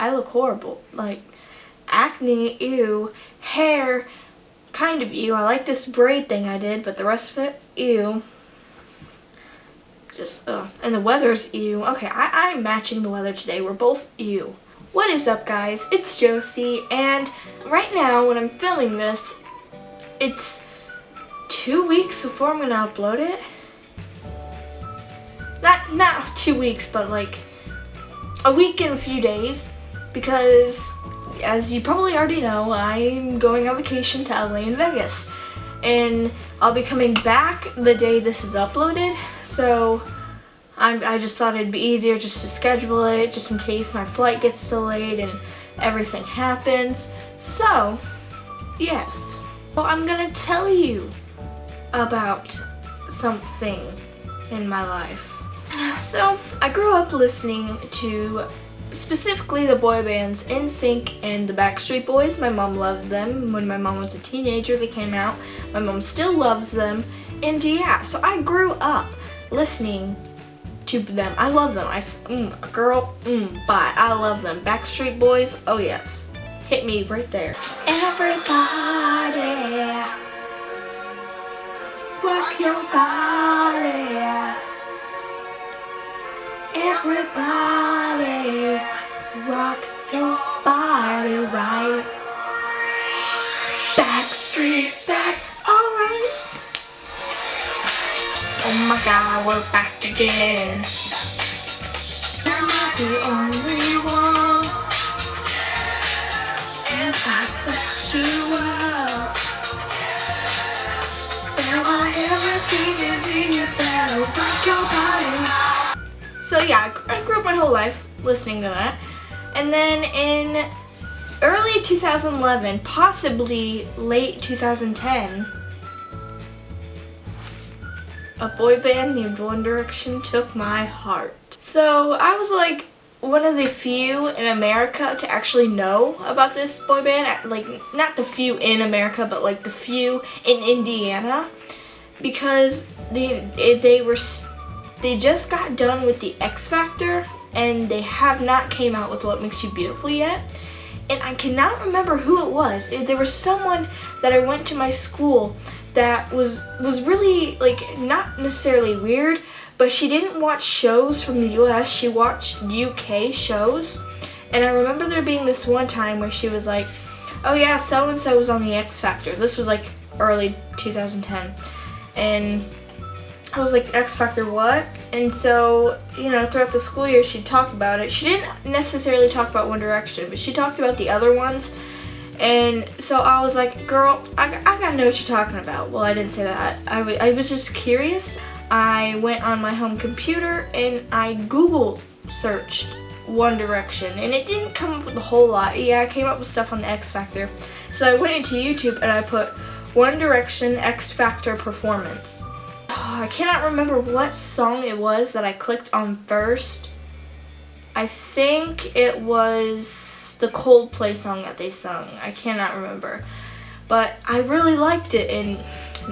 I look horrible. Like, acne, ew. Hair, kind of ew. I like this braid thing I did, but the rest of it, ew. Just, and the weather's ew. Okay, I'm matching the weather today. We're both ew. What is up, guys? It's Josie, and right now, when I'm filming this, it's 2 weeks before I'm gonna upload it. Not 2 weeks, but like a week and a few days, because as you probably already know, I'm going on vacation to LA and Vegas, and I'll be coming back the day this is uploaded. So I just thought it'd be easier just to schedule it, just in case my flight gets delayed and everything happens. So yes, well, I'm gonna tell you about something in my life. So I grew up listening to specifically the boy bands NSYNC and the Backstreet Boys. My mom loved them. When my mom was a teenager, they came out. My mom still loves them. And yeah, so I grew up listening to them. I love them. Bye. I love them. Backstreet Boys, oh yes. Hit me right there. Everybody, rock your body. Everybody, rock your body right. Backstreet's back, alright. Oh my God, we're back again. I'm not the only one. And I set you up. There are everything in me, you better rock your body. So yeah, I grew up my whole life listening to that. And then in early 2011, possibly late 2010, a boy band named One Direction took my heart. So I was like one of the few in America to actually know about this boy band. Like, not the few in America, but like the few in Indiana, because they just got done with the X Factor, and they have not came out with What Makes You Beautiful yet. And I cannot remember who it was. There was someone that I went to my school that was really, like, not necessarily weird, but she didn't watch shows from the US, she watched UK shows. And I remember there being this one time where she was like, oh yeah, so-and-so was on the X Factor. This was like early 2010. And I was like, X Factor what? And so, you know, throughout the school year, she'd talk about it. She didn't necessarily talk about One Direction, but she talked about the other ones. And so I was like, girl, I gotta know what you're talking about. Well, I didn't say that. I was just curious. I went on my home computer and I Google searched One Direction, and it didn't come up with a whole lot. Yeah, it came up with stuff on the X Factor. So I went into YouTube and I put One Direction X Factor performance. I cannot remember what song it was that I clicked on first. I think it was the Coldplay song that they sung. I cannot remember. But I really liked it, and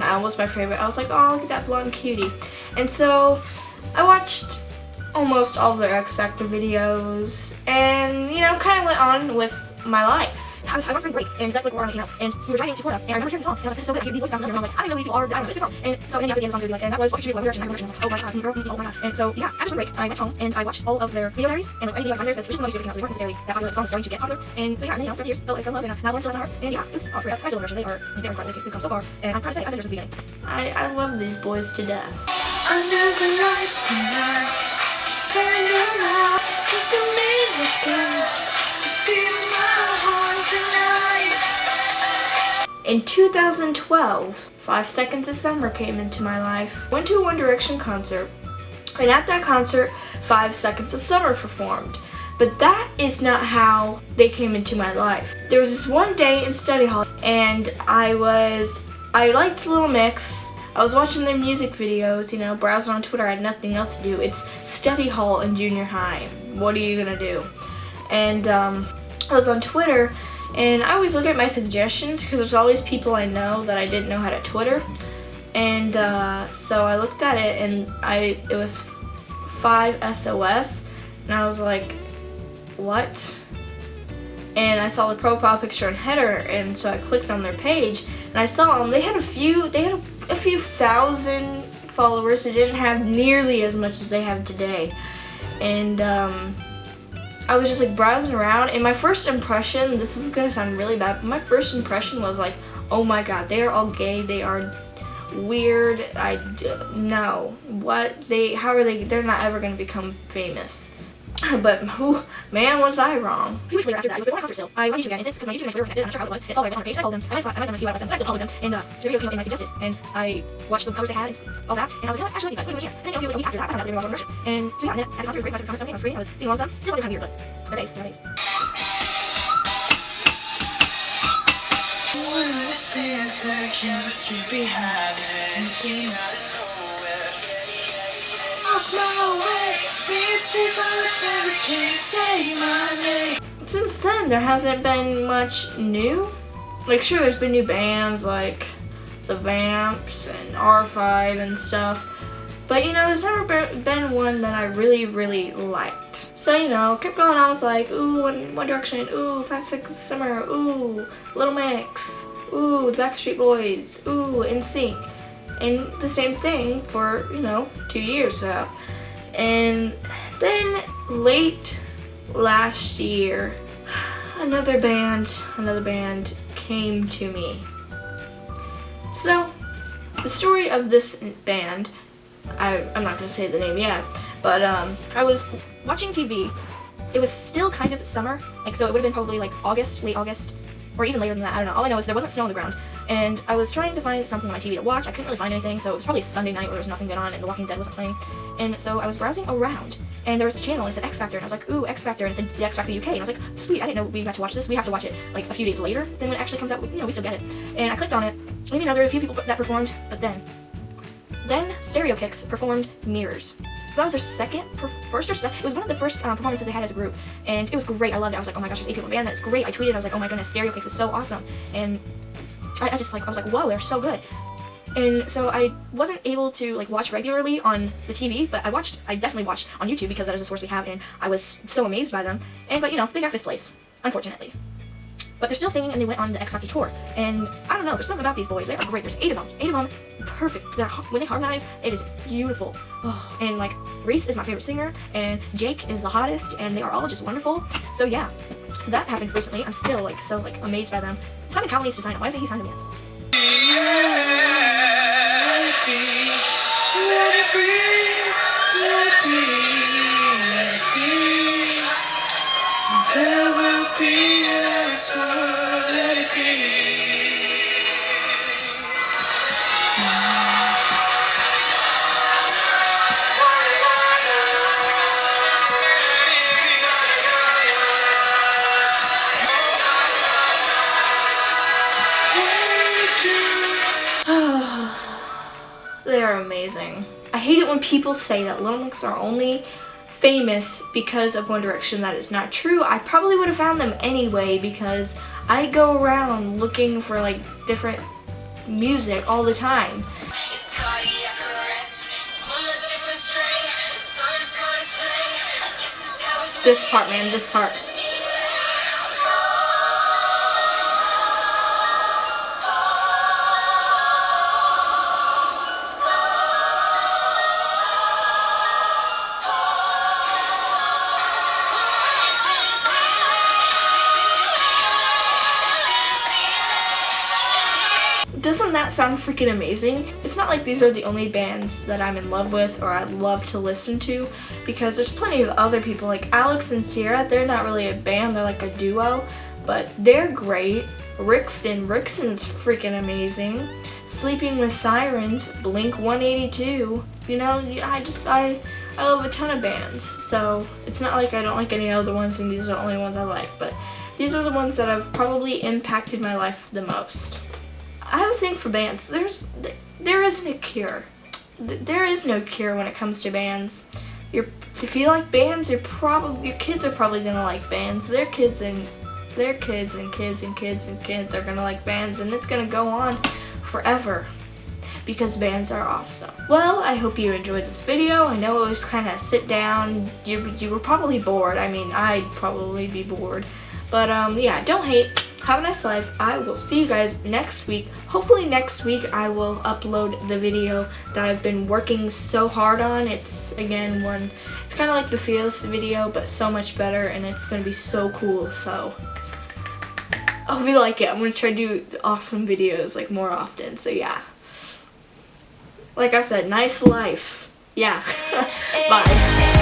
that was my favorite. I was like, oh, look at that blonde cutie. And so I watched almost all of their X Factor videos, and, you know, kind of went on with my life. I was on spring break, and that's like where I came out, and we were driving to Florida, and I remember hearing the song, and I was like, this is so good, I hear these voices sound familiar, and I'm like, I didn't know these people are, I don't know this song. And so then after the end of the song, would be like, and that was What You Should Do, One Direction, I was like, oh my God, girl, oh my God. And so yeah, after spring break, I went home, and I watched all of their video diaries, and like, any video I find theirs, because there's just so they weren't necessarily that popular, the songs starting to get popular, and so yeah, and then, you know, 30 years, felt like I love, and now one still has my heart, and yeah, it's awesome. I still love Direction, they're incredible, they've come so far, and I'm proud to say I've been there since the beginning. I love these boys to death. Under the lights tonight, turn around, take the minute again, to feel my heart tonight. In 2012, 5 Seconds of Summer came into my life. Went to a One Direction concert, and at that concert, 5 Seconds of Summer performed. But that is not how they came into my life. There was this one day in study hall, and I liked Little Mix. I was watching their music videos, you know, browsing on Twitter. I had nothing else to do. It's study hall in junior high. What are you gonna do? And I was on Twitter, and I always look at my suggestions because there's always people I know that I didn't know how to Twitter. And so I looked at it, and it was 5SOS, and I was like, what? and I saw the profile picture and header, and so I clicked on their page and I saw them. They had a few thousand followers. They didn't have nearly as much as they have today, and I was just like browsing around, and my first impression, this is gonna sound really bad, but my first impression was like, oh my god, they are all gay, they are weird, no, how are they, they're not ever gonna become famous. But man, was I wrong. A few weeks later after that, it was before my concert still, I was on YouTube again, and since, because my YouTube was connected, I'm not sure how it was, and I saw their on the page, and I followed them, I might have done a few out of them, but I still followed them, and their videos came up and I suggested, and I watched the covers they had, and all that, and I was like, you know what, actually, these guys, let me give it a chance. And then a week after that, I found out they were all version, and so yeah, at the concert, it was great, I was something on the screen, I was seeing all of them, still like kind of weird, but they're bass. Chemistry be having came out of nowhere. Off my way, this is all that can't say my name. Since then, there hasn't been much new. Like, sure, there's been new bands like the Vamps and R5 and stuff, but you know, there's never been one that I really, really liked. So you know, kept going on with like, ooh, One Direction, ooh, 5 6 Summer, ooh, Little Mix, ooh, the Backstreet Boys, ooh, NSYNC, and the same thing for, you know, 2 years so. And then late last year, another band came to me. So the story of this band, I'm not gonna say the name yet, but I was watching TV. It was still kind of summer, like, so it would have been probably like August, late August, or even later than that, I don't know. All I know is there wasn't snow on the ground, and I was trying to find something on my TV to watch. I couldn't really find anything, so it was probably Sunday night where there was nothing going on and The Walking Dead wasn't playing. And so I was browsing around, and there was a channel, and it said X Factor, and I was like, ooh, X Factor, and it said the X Factor UK, and I was like, sweet, I didn't know we got to watch this. We have to watch it like a few days later than when it actually comes out. You know, we still get it. And I clicked on it, and you know, there were a few people that performed, but then Stereo Kicks performed Mirrors. So that was their first or second, it was one of the first performances they had as a group, and it was great. I loved it. I was like, oh my gosh, there's 8 people in the band, that's great. I tweeted, I was like, oh my goodness, Stereo Kicks is so awesome, and I was like, whoa, they're so good. And so I wasn't able to like watch regularly on the TV, but I definitely watched on YouTube because that is a source we have, and I was so amazed by them. But you know, they got 5th place, unfortunately. But they're still singing, and they went on the X Factor tour. And I don't know, there's something about these boys. They are great. There's 8 of them. 8 of them, perfect. When they harmonize, it is beautiful. Oh, and like, Reese is my favorite singer, and Jake is the hottest, and they are all just wonderful. So yeah, so that happened recently. I'm still like so like amazed by them. Simon Cowell needs to sign up. Why isn't he signed up yet? Let it be, let it be, let it be. There will be an answer, let it be. They are amazing. I hate it when people say that Little Mix are only famous because of One Direction. That is not true. I probably would have found them anyway because I go around looking for like different music all the time. This part, man, this part. Doesn't that sound freaking amazing? It's not like these are the only bands that I'm in love with or I love to listen to, because there's plenty of other people like Alex and Sierra. They're not really a band, they're like a duo, but they're great. Rixon's freaking amazing. Sleeping with Sirens, Blink 182. You know, I love a ton of bands, so it's not like I don't like any other ones and these are the only ones I like, but these are the ones that have probably impacted my life the most. I have a thing for bands. There isn't a cure. There is no cure when it comes to bands. If you like bands, your kids are probably gonna like bands. Their kids and kids and kids and kids and kids are gonna like bands, and it's gonna go on forever because bands are awesome. Well, I hope you enjoyed this video. I know it was kind of sit down. You were probably bored. I mean, I'd probably be bored. But yeah, don't hate. Have a nice life. I will see you guys next week. Hopefully next week I will upload the video that I've been working so hard on. It's again it's kind of like the Fearless video, but so much better, and it's gonna be so cool. So I hope you like it. I'm gonna try to do awesome videos like more often. So yeah, like I said, nice life. Yeah. Bye.